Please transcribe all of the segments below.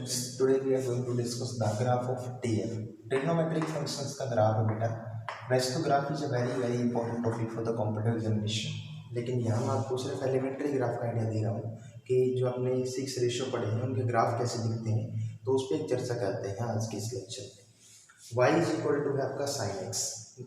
students, today we are going to discuss the graph of TF. Trigonometric functions का graph है बेटा. वैसे तो graph is a very important topic for the competitive examination, लेकिन यहाँ मैं आपको सिर्फ एलिमेंट्री ग्राफ का आइडिया दे रहा हूँ कि जो आपने 6 रेशियो पढ़े हैं उनके ग्राफ कैसे दिखते हैं, तो उस पर एक चर्चा करते हैं आज के इस लेक्चर में. y इज इक्वल टू है आपका साइन एक्स,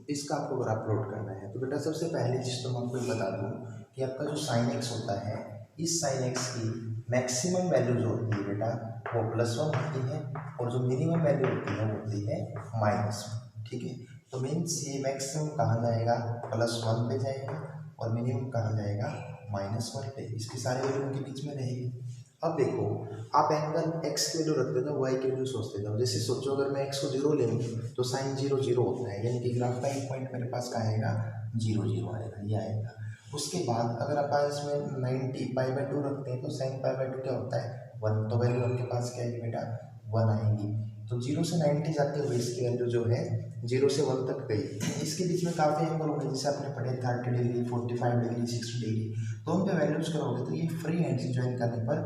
इसका आपको ग्राफ प्लॉट करना है. तो बेटा सबसे पहले चीज़ तो मैं आपको बता दूँ कि आपका जो साइन एक्स होता है, इस साइन एक्स की मैक्सिमम वैल्यू जो होती है बेटा वो +1 होती है और जो मिनिमम वैल्यू होती है वो होती है -1. ठीक है, तो मीन्स ये मैक्सिमम कहाँ जाएगा, +1 पे जाएगा और मिनिमम कहाँ जाएगा, -1 पे. इसकी सारी वैल्यू उनके बीच में रहेगी. अब देखो, आप एंगल x की वैल्यू रखते थे, y की वैल्यू सोचते थे. जैसे सोचो अगर मैं x को 0 ले लूँ तो साइन 0 0 होता है, यानी कि ग्राफ का एक पॉइंट मेरे पास कहाँ आएगा, 0 0 आएगा, ये आएगा. उसके बाद अगर आप इसमें 90 π/2 रखते हैं तो साइन π/2 क्या होता है, 1. तो वैल्यू आपके पास क्या आएगी बेटा, 1 आएगी. तो 0 से 90 जाते हुए इसकी वैल्यू जो है 0 से 1 तक गई. इसके बीच में काफ़ी एंगल होंगे, जैसे आपने पढ़े 30 डिग्री, 45 डिग्री, 60 डिग्री. तो उन पे वैल्यूज करोगे तो ये फ्री हैंड से ज्वाइन करने पर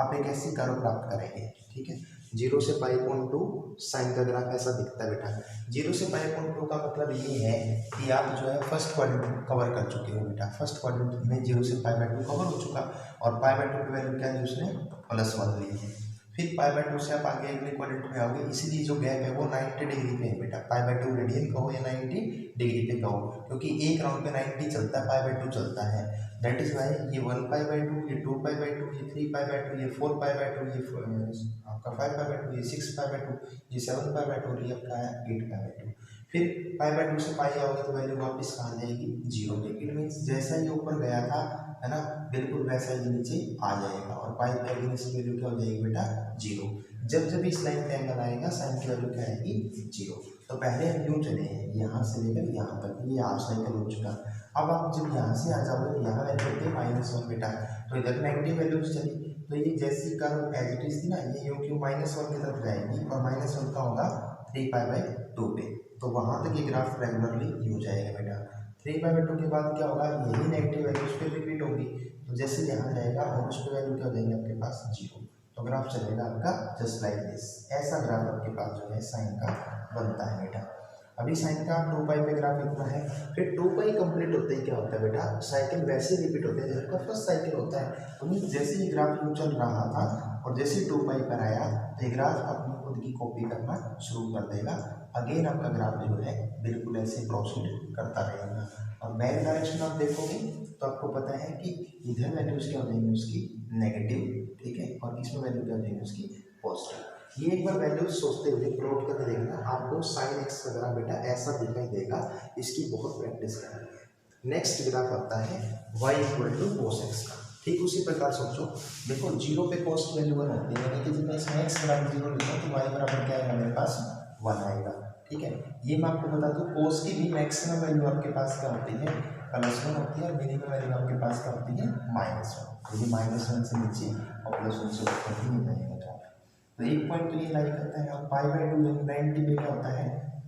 आप एक ऐसी कर्व प्राप्त करेंगे. ठीक है, 0 से π/2 साइन का ग्राफ ऐसा दिखता है बेटा. 0 से π/2 का मतलब ये है कि आप जो है फर्स्ट क्वाड्रेंट कवर कर चुके हो बेटा. फर्स्ट क्वाड्रेंट में 0 से π/2 कवर हो चुका और π/2 की वैल्यू क्या है, उसने +1 ली है. फिर π/2 से आप आगे अगले क्वाड्रेंट में आओगे, इसलिए जो गैप है वो 90 डिग्री पे है बेटा. π/2 रेडियन कहो या 90 डिग्री पे कहो, क्योंकि एक राउंड पे 90 चलता है, π/2 चलता है. दैट इज वाई ये 1 π/2, ये 2 π/2, ये 3 π/2, ये 4 π/2, ये आपका 5 π/2, ये 6 π/2, ये 7 π/2 और ये आपका है 8 π/2. फिर π/2 से पाई आओगे तो वैल्यू वापस कहाँ जाएगी, 0 पे. इट मीन्स जैसा ये ऊपर गया था है ना, बिल्कुल वैसा ही नीचे आ जाएगा और पाई पे आगे इसकी वैल्यू क्या हो जाएगी बेटा, 0. जब जब इस लाइन पे एंगल आएगा साइन की वैल्यू क्या आएगी, 0. तो पहले हम यूँ चले हैं यहाँ से लेकर यहाँ तक, ये हाफ साइकिल हो चुका. अब आप जब यहाँ से आ जाओगे तो यहाँ वैल्यू होती है -1 बेटा, तो इधर नेगेटिव वैल्यूज चली. तो ये जैसी कर्व एज इट इज थी ना, ये यूँ क्यों -1 की तरफ जाएगी और -1 का होगा 3π/2 पे. तो वहाँ तक ये ग्राफ रेगुलरली यूँ जाएगा बेटा. 3π/2 के बाद क्या होगा, यही नेगेटिव वैल्यूज पे रिपीट होगी. तो जैसे यहाँ जाएगा और उस पर वैल्यू क्या हो जाएगी आपके पास, 0. तो ग्राफ चलेगा आपका जस्ट लाइक दिस. ऐसा ग्राफ आपके पास जो है साइन का बनता है बेटा. अभी साइन का 2π पे ग्राफ इतना है. फिर 2π कंप्लीट होते ही क्या होता है बेटा, साइकिल वैसे रिपीट होते हैं जैसे फर्स्ट साइकिल होता है. तो जैसे ही ग्राफ यूँ चल रहा था और जैसे 2π पर आया तो ये ग्राफ अपनी खुद की कॉपी करना शुरू कर देगा. अगेन आपका ग्राफ जो है बिल्कुल ऐसे प्रोसीड करता रहेगा. और बैक डायरेक्शन आप देखोगे तो आपको पता है कि इधर वैल्यूज क्या हो जाएंगी उसकी नेगेटिव, ठीक है, और इसमें वैल्यू क्या हो जाएगी उसकी पॉजिटिव. ये एक बार वैल्यूज सोचते हुए प्लॉट करके देखना, आपको साइन एक्स का ग्राफ बेटा ऐसा दिखाई देगा. इसकी बहुत प्रैक्टिस करनी है. नेक्स्ट ग्राफ आता है y = cos x का. ठीक उसी प्रकार सोचो, देखो 0 पे cos की वैल्यू 1 होती है, यानी कि जब मैं इसमें x बराबर 0 लेता हूँ तो y बराबर क्या आएगा मेरे पास, 1 आएगा. ठीक है, ये मैं आपको बता दूँ cos की भी मैक्सिमम वैल्यू आपके पास क्या होती है, +1 होती है और मिनिमम वैल्यू आपके पास क्या होती है, -1. तो ये -1 से नीचे और +1 से ऊपर ही नहीं जाएगा. तो एक पॉइंट तो ये लाई करता है. और π/2 90 पे क्या होता है,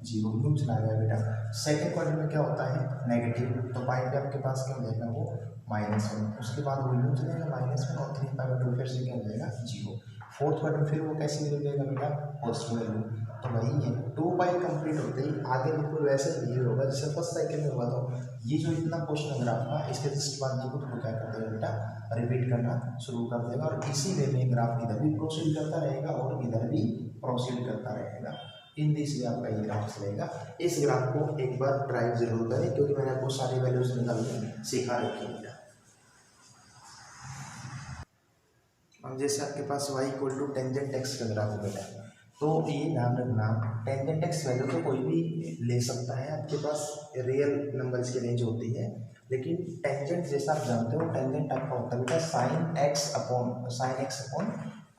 0 यूँ चला गया बेटा. सेकंड क्वाड्रेंट में क्या होता है, नेगेटिव. तो पाई पे आपके पास क्या हो जाएगा वो -1. उसके बाद वो यूँ चलेगा -1 और 3π/2 फिर से क्या हो जाएगा, 0. फोर्थ क्वाड्रेंट फिर वो कैसे मिल जाएगा बेटा, पॉजिटिव वैल्यू. तो वही है 2π कंप्लीट होते ही आगे बिल्कुल वैसे बिहेव होगा जैसे फर्स्ट साइकिल में हुआ था. ये जो इतना पोर्शन ग्राफ था इसके जस्ट बाद ये खुद को क्या कर देगा बेटा, रिपीट करना शुरू कर देगा. और इसी वे में ग्राफ इधर भी प्रोसीड करता रहेगा और इधर भी प्रोसीड करता रहेगा. इन दिस वे आपका ये ग्राफ चलेगा. इस ग्राफ को एक बार ट्राई जरूर करें, क्योंकि मैंने आपको सारी वैल्यूज निकाल के सिखा रखी है. अब जैसे आपके पास y = टेंजेंट x का ग्राफ है बेटा, तो ये ध्यान रखना टेंजेंट x वैल्यू तो कोई भी ले सकता है. आपके पास रियल नंबर्स की रेंज होती है, लेकिन टेंजेंट जैसा आप जानते हो टेंजेंट आपका होता है बेटा sin x upon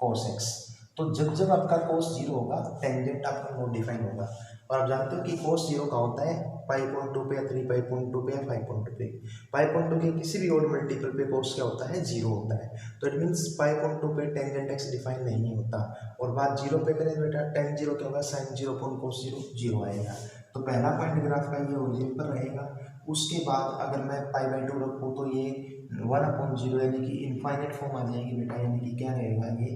cos x. तो जब जब आपका cos 0 होगा टेंजेंट आपका नोट डिफाइन होगा. और आप जानते हो कि cos 0 का होता है π/2 पे या 3π/2 पे या 5/2 पे. π/2 के किसी भी ओड मल्टीपल पे cos क्या होता है, 0 होता है. तो इट मीन्स π/2 पे टेंजेंट x डिफाइन नहीं होता. और बात 0 पे करें बेटा, tan 0 क्या होगा, sin 0 अपॉन cos 0 0 आएगा. तो पहला पॉइंट ग्राफ का ये ओरिजिन पर रहेगा. उसके बाद अगर मैं π/2 रखूँ तो ये 1/0 यानी कि इनफाइनाइट फॉर्म आ जाएगी बेटा, यानी कि क्या रहेगा, ये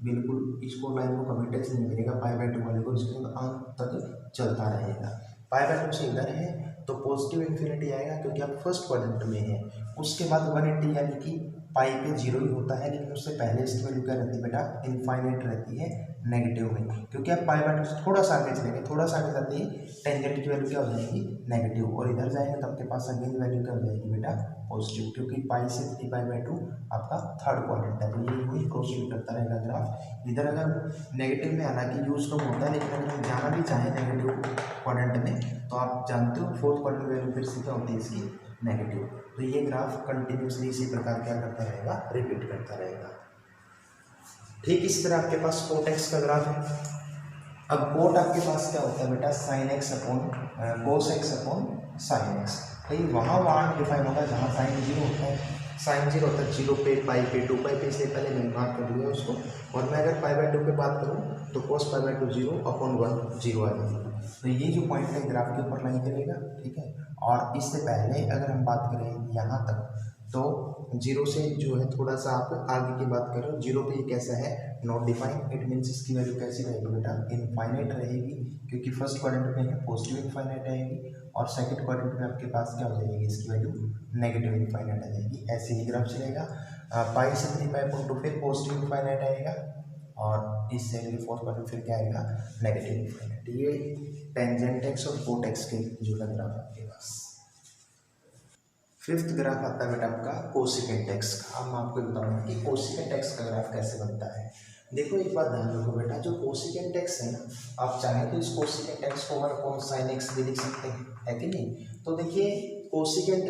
बिल्कुल इसको लाइन को कभी टच नहीं करेगा, पाई बाय टू वाले को इसके अंत तक चलता रहेगा। पाई बाय टू से इधर है तो पॉजिटिव इन्फिनिटी आएगा क्योंकि आप फर्स्ट क्वाड्रेंट में है। उसके बाद 180 यानी कि पाई पे जीरो ही होता है, लेकिन उससे पहले इसकी वैल्यू क्या रहती है बेटा, इनफाइनाइट रहती है नेगेटिव में, क्योंकि आप पाई बाय टू से थोड़ा सा आगे चलेंगे, थोड़ा सा आगे जाते ही टेंजेंट की वैल्यू क्या हो जाएगी, नेगेटिव, और इधर जाएंगे तो आपके पास अगेन वैल्यू क्या हो जाएगी बेटा, पॉजिटिव, क्योंकि पाई से 3 पाई बाय टू आपका थर्ड क्वाड्रेंट है। तो ये वही प्रोसीड करता रहेगा ग्राफ। इधर अगर नेगेटिव में हालांकि यूज कम होता है, लेकिन अगर हम जाना भी चाहें नेगेटिव क्वाड्रेंट में तो आप जानते हो फोर्थ क्वाड्रेंट वैल्यू फिर से क्या होती है इसकी, नेगेटिव। तो ये ग्राफ कंटिन्यूसली इसी प्रकार क्या करता रहेगा, रिपीट करता रहेगा। ठीक इस तरह आपके पास कोट एक्स का ग्राफ है। अब कोट आपके पास क्या होता है बेटा, sine x upon cos x upon sine x. भाई वहाँ डिफाइन होगा जहाँ साइन जीरो होता है, साइन जीरो होता है जीरो पे, पाई पे, टू पाई पे, इसलिए पहले मैंने बात कर लिया उसको। और मैं अगर पाई बाय टू पे बात करूँ तो cos pi by two zero upon 1 zero आ जाएगी। तो ये जो पॉइंट है ग्राफ के ऊपर लाइन करेगा, ठीक है। और इससे पहले अगर हम बात करें यहाँ तक तो जीरो से जो है थोड़ा सा आप आगे की बात करो, जीरो पे ये कैसा है, नॉट डिफाइन, इट मीन्स इसकी वैल्यू कैसी रहेगी बेटा, इनफाइनाइट रहेगी, क्योंकि फर्स्ट क्वाड्रेंट में है पॉजिटिव इनफाइनाइट आएगी, और सेकंड क्वाड्रेंट में आपके पास क्या हो जाएगी, इसकी वैल्यू नेगेटिव इनफाइनाइट आ जाएगी। ऐसे ही ग्राफ चलेगा। पाई से 3 पाई पॉइंट टू फिर पॉजिटिव इनफाइनाइट आएगा, और इससे फोर्थ क्वाड्रेंट फिर क्या आएगा, नेगेटिव इनफाइनाइट। ये टेंजेंट एक्स और कोट एक्स के जो है ग्राफ आपके पास। फिफ्थ ग्राफ आता है बेटा आपका कोसिकेंट एक्स का। अब मैं आपको बताऊंगा कि कोसिकेंट एक्स का ग्राफ कैसे बनता है। देखो एक बात ध्यान रखो बेटा, जो कोसिकेंट एक्स है ना, आप चाहें तो इस कोसिकेंट एक्स को 1 अपॉन साइन एक्स भी लिख सकते हैं, है कि नहीं। तो देखिए कोसिकेंट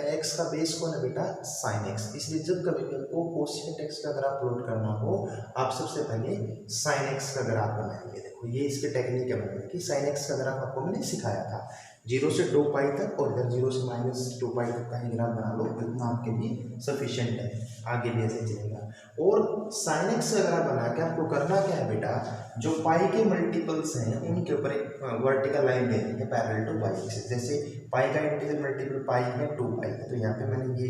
एक्स का बेस कौन है बेटा, साइन एक्स, इसलिए जब कभी भी आपको कोसिकेंट एक्स का ग्राफ प्लॉट करना हो, आप सबसे पहले साइन एक्स का ग्राफ बनाएंगे। देखो ये इसके टेक्निक है बनाने की। साइन एक्स का ग्राफ आपको मैंने सिखाया था, 0 से 2 पाई तक, और इधर 0 से -2 पाई तक का ही ग्राफ बना लो, इतना आपके लिए सफिशिएंट है, आगे भी ऐसे चलेगा। और साइन एक्स का ग्राफ बना के आपको करना क्या है बेटा, जो पाई के मल्टीपल्स हैं उनके ऊपर एक वर्टिकल लाइन लेनी है पैरेलल टू वाई एक्सिस। जैसे पाई का इंटीजर मल्टीपल पाई है 2 पाई है, तो यहाँ पे मैंने ये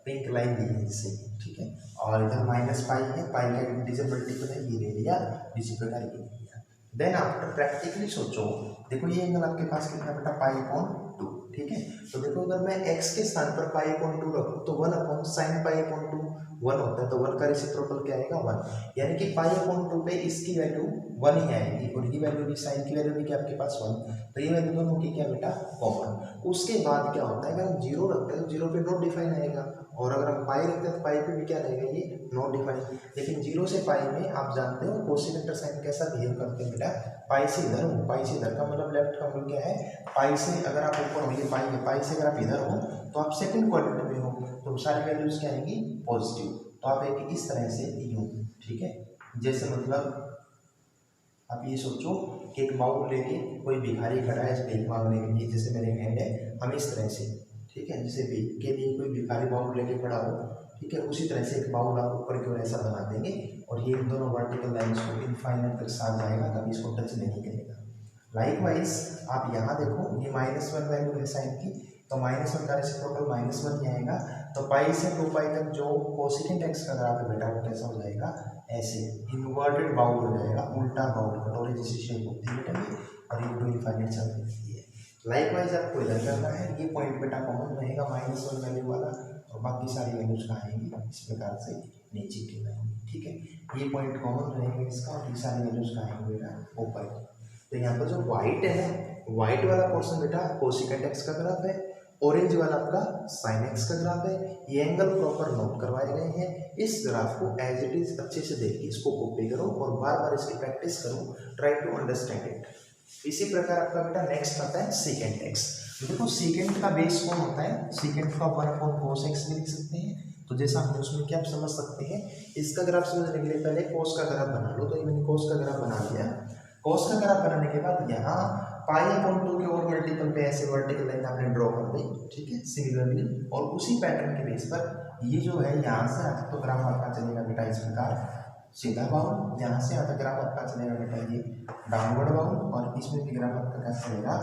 पिंक लाइन ली है इससे, ठीक है। और इधर -पाई है, पाई का इंटीजर मल्टीपल है, ये ले लिया, इसी प्रकार ये ले लिया। देन आफ्टर प्रैक्टिकली सोचो, देखो ये एंगल आपके पास कितना बेटा, पाई अपॉन 2, ठीक है। तो देखो अगर मैं x के स्थान पर पाई अपॉन 2 रखूँ तो 1 अपॉन साइन पाई अपॉन 2 1 होता है, तो 1 का रेसिप्रोकल क्या आएगा, 1, यानी कि पाई अपॉन 2 पे इसकी वैल्यू 1 ही आएगी, और ये वैल्यू भी साइन की वैल्यू भी क्या आपके पास 1, तो ये वैल्यू दोनों की क्या बेटा, कॉमन। उसके बाद क्या होता है, अगर हम 0 रखते हैं तो 0 पे नॉट डिफाइन आएगा, और अगर हम पाई रखते हैं तो पाई पे भी क्या रहेगा, ये नॉट डिफाइन। लेकिन 0 से पाई में आप जानते हो कोसिकेंट साइन कैसा बिहेव करते हैं बेटा, पाई से इधर हो, पाई से इधर का मतलब लेफ्ट का मतलब क्या है, पाई से अगर आप ऊपर हो, ये पाई है, पाई से अगर आप इधर हो तो आप सेकंड क्वाड्रेंट में हो, तो सारी वैल्यूज क्या आएंगी, पॉजिटिव। तो आप एक इस तरह से यूं, ठीक है, जैसे मतलब आप ये सोचो कि एक बाउल लेके कोई भिखारी खड़ा है भीख मांगने के लिए, जैसे मेरे हैंड है, हम इस तरह से, ठीक है, जैसे भीख के लिए कोई भिखारी बाउल लेके खड़ा हो, ठीक है, उसी तरह से एक बाउल आप ऊपर की ओर ऐसा बना देंगे, और ये दोनों वर्टिकल लाइन्स को इनफाइनाइट तक साथ जाएगा, कभी इसको टच नहीं करेगा। लाइकवाइज आप यहाँ देखो, ये -1 वैल्यू है साइन की, तो -1 का रेसिप्रोकल -1 ही आएगा। तो पाई से 2 पाई तक जो कोसिकेंट एक्स का ग्राफ है बेटा, वो कैसा हो जाएगा, ऐसे इन्वर्टेड बाउल हो जाएगा, उल्टा बाउल, कटोरे जैसी शेप होती है बेटा ये, और ये टू इनफाइनाइट चल रही है। लाइकवाइज आपको इधर करना है, ये पॉइंट बेटा कॉमन रहेगा -1 वैल्यू वाला, और बाकी सारी वैल्यूज कहाँ आएंगी, इस प्रकार से नीचे की आएंगी, ठीक है। ये पॉइंट कॉमन रहेगा इसका, और ये सारी वैल्यूज कहाँ आएंगे बेटा, ऊपर। तो यहाँ पर जो व्हाइट है ना, व्हाइट वाला पोर्शन बेटा कोसिकेंट एक्स का ग्राफ है, ऑरेंज वाला आपका साइन एक्स का ग्राफ है। ये एंगल प्रॉपर नोट करवाए गए हैं। इस ग्राफ को एज इट इज अच्छे से देखिए, इसको कॉपी करो और बार बार इसकी प्रैक्टिस करो, ट्राई टू अंडरस्टैंड इट। इसी प्रकार आपका बेटा नेक्स्ट आता है सीकेंट एक्स। देखो सीकेंट का बेस कौन होता है, सीकेंट का 1 अपॉन कोस एक्स भी लिख सकते हैं। तो जैसा हम उसमें क्या आप समझ सकते हैं, इसका ग्राफ समझने के लिए पहले कोस का ग्राफ बना लो। तो ये मैंने कोस का ग्राफ बना लिया। कोस का ग्राफ बनाने के बाद यहाँ पाई अपॉन 2 के और मल्टीपल पे ऐसे वर्टिकल लाइन आपने ड्रॉ कर दी, ठीक है, सिमिलरली। और उसी पैटर्न के बेस पर ये जो है यहाँ से आता तो ग्राफ आपका चलेगा बेटा इस प्रकार, सीधा बाउल, यहाँ से आता ग्राफ आपका चलेगा बेटा ये डाउनवर्ड बाउल, और इसमें भी ग्राफ आपका क्या चलेगा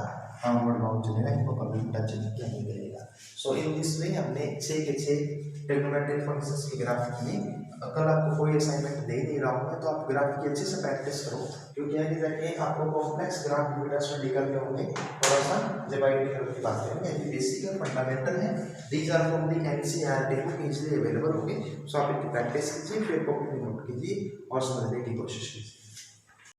डाउनवर्ड बाउंड चलेगा, इनको कभी टच नहीं करेगा। सो इन दिस वे हमने 6 के 6 ट्रिग्नोमेट्रिक फंक्शंस की ग्राफ की। कल आपको कोई असाइनमेंट दे नहीं रहा हूँ तो आप ग्राफ की अच्छे से प्रैक्टिस करो, क्योंकि आगे जाके आपको कॉम्प्लेक्स ग्राफ बेटा स्टडी करने होंगे। थोड़ा सा जब आइडिया की बात करेंगे, ये बेसिक है, फंडामेंटल है। These are from the NCERT book, easily available होंगे। सो आप इनकी प्रैक्टिस कीजिए, फिर कॉपी में नोट कीजिए और समझने की कोशिश कीजिए।